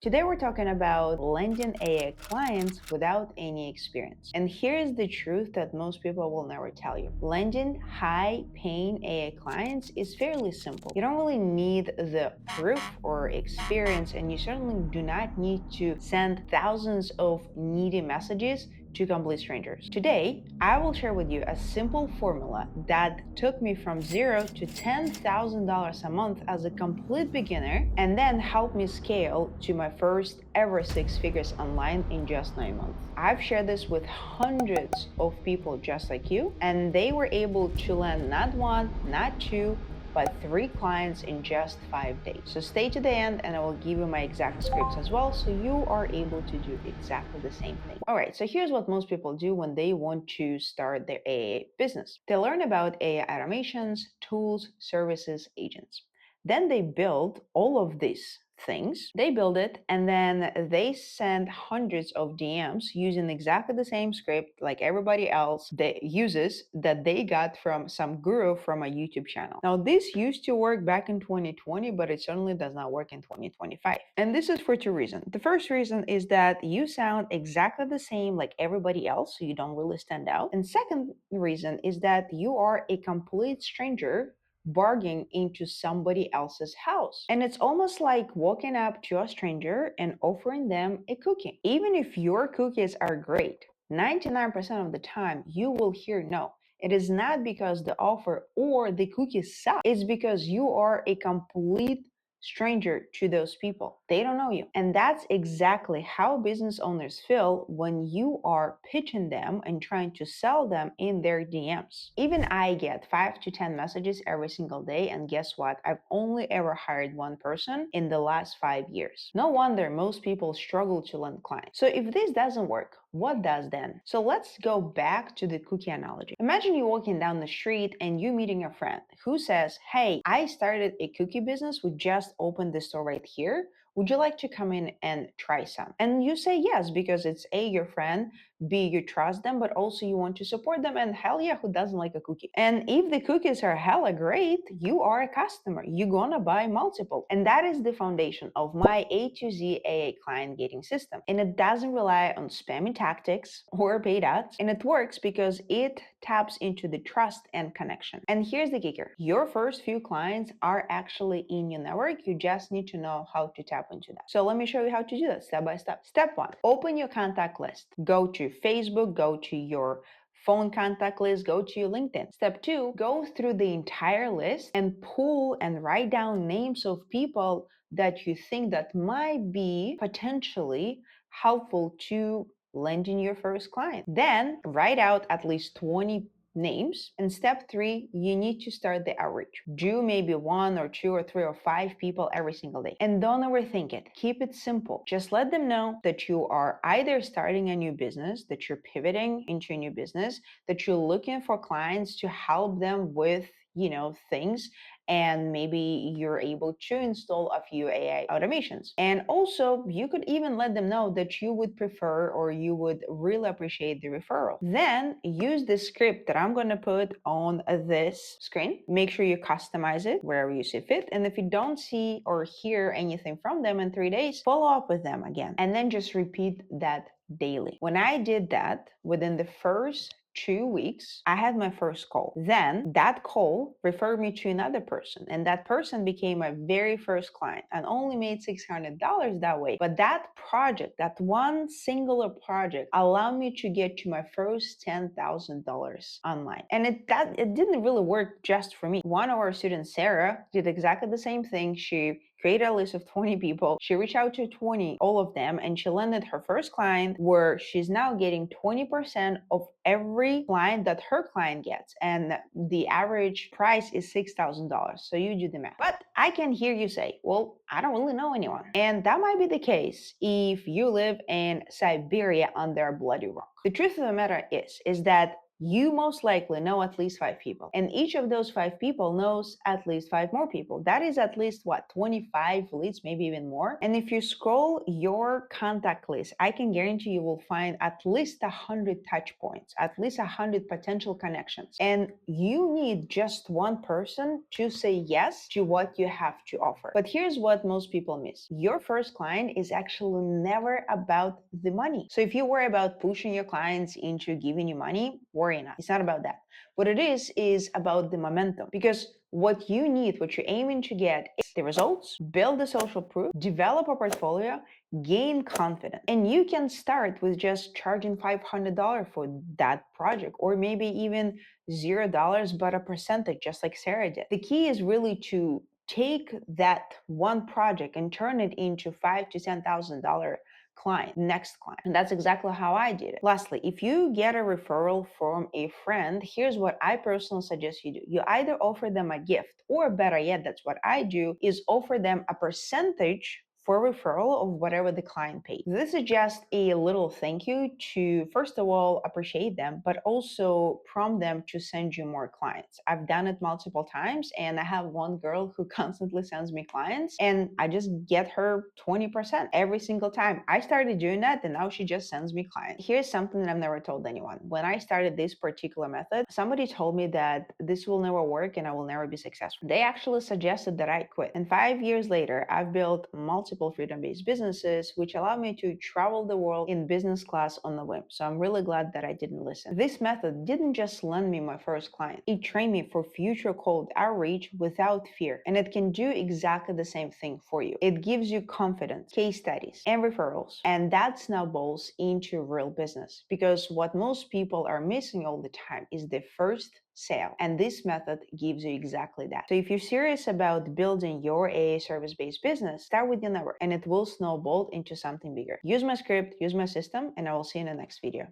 Today we're talking about landing AI clients without any experience. And here's the truth that most people will never tell you. Landing high paying AI clients is fairly simple. You don't really need the proof or experience, and you certainly do not need to send thousands of needy messages to complete strangers. Today, I will share with you a simple formula that took me from zero to $10,000 a month as a complete beginner and then helped me scale to my first ever six figures online in just 9 months. I've shared this with hundreds of people just like you, and they were able to land not one, not two, but three clients in just 5 days. So stay to the end and I will give you my exact scripts as well so you are able to do exactly the same thing. All right, so here's what most people do when they want to start their AI business. They learn about AI automations, tools, services, agents. Then they build all of these things. They build it and then they send hundreds of DMs using exactly the same script like everybody else that uses that they got from some guru from a YouTube channel. Now, this used to work back in 2020, but it certainly does not work in 2025. And this is for two reasons. The first reason is that you sound exactly the same like everybody else, so you don't really stand out. And second reason is that you are a complete stranger barging into somebody else's house. And it's almost like walking up to a stranger and offering them a cookie. Even if your cookies are great, 99% of the time you will hear no. It is not because the offer or the cookies suck, it's because you are a complete stranger to those people. They don't know you. And that's exactly how business owners feel when you are pitching them and trying to sell them in their DMs. Even I get 5 to 10 messages every single day, and guess what? I've only ever hired one person in the last 5 years. No wonder most people struggle to land clients. So if this doesn't work, what does then? So let's go back to the cookie analogy. Imagine you walking down the street and you meeting a friend who says, "Hey, I started a cookie business. We just opened the store right here. Would you like to come in and try some?" And you say yes because it's A, your friend, B, you trust them, but also you want to support them. And hell yeah, who doesn't like a cookie? And if the cookies are hella great, you are a customer. You're gonna buy multiple. And that is the foundation of my A to Z AA client gating system. And it doesn't rely on spammy tactics or paid ads. And it works because it taps into the trust and connection. And here's the kicker. Your first few clients are actually in your network. You just need to know how to tap into that. So let me show you how to do that step by step. Step one, open your contact list. Go to Facebook, go to your phone contact list, go to your LinkedIn. Step two, go through the entire list and pull and write down names of people that you think that might be potentially helpful to landing your first client. Then write out at least 20 names. And step three, you need to start the outreach. Do maybe one or two or three or five people every single day. And don't overthink it. Keep it simple. Just let them know that you are either starting a new business, that you're pivoting into a new business, that you're looking for clients to help them with things, and maybe you're able to install a few AI automations. And also, you could even let them know that you would prefer or you would really appreciate the referral. Then use the script that I'm going to put on this screen. Make sure you customize it wherever you see fit. And if you don't see or hear anything from them in 3 days, follow up with them again. And then just repeat that daily. When I did that, within the first 2 weeks, I had my first call. Then that call referred me to another person, and that person became my very first client and only made $600 that way. But that project, that one singular project, allowed me to get to my first $10,000 online. And it didn't really work just for me. One of our students, Sarah, did exactly the same thing. She created a list of 20 people. She reached out to 20, all of them, and she landed her first client where she's now getting 20% of every client that her client gets. And the average price is $6,000. So you do the math. But I can hear you say, well, I don't really know anyone. And that might be the case if you live in Siberia under a bloody rock. The truth of the matter is that you most likely know at least 5 people. And each of those 5 people knows at least 5 more people. That is at least what, 25 leads, maybe even more. And if you scroll your contact list, I can guarantee you will find at least 100 touch points, at least 100 potential connections. And you need just one person to say yes to what you have to offer. But here's what most people miss. Your first client is actually never about the money. So if you worry about pushing your clients into giving you money, worry not. It's not about that. What it is about the momentum. Because what you need, what you're aiming to get is the results, build the social proof, develop a portfolio, gain confidence. And you can start with just charging $500 for that project, or maybe even $0, but a percentage, just like Sarah did. The key is really to take that one project and turn it into $5,000 to $10,000 next client. And that's exactly how I did it. Lastly, if you get a referral from a friend, here's what I personally suggest you do. You either offer them a gift, or better yet, that's what I do, is offer them a percentage for referral of whatever the client paid. This is just a little thank you to, first of all, appreciate them, but also prompt them to send you more clients. I've done it multiple times, and I have one girl who constantly sends me clients, and I just get her 20% every single time. I started doing that, and now she just sends me clients. Here's something that I've never told anyone. When I started this particular method, somebody told me that this will never work and I will never be successful. They actually suggested that I quit. And 5 years later, I've built multiple freedom-based businesses, which allow me to travel the world in business class on the whim. So I'm really glad that I didn't listen. This method didn't just land me my first client. It trained me for future cold outreach without fear. And it can do exactly the same thing for you. It gives you confidence, case studies, and referrals. And that snowballs into real business. Because what most people are missing all the time is the first sale. And this method gives you exactly that. So if you're serious about building your AA service-based business, start with your network and it will snowball into something bigger. Use my script, use my system, and I will see you in the next video.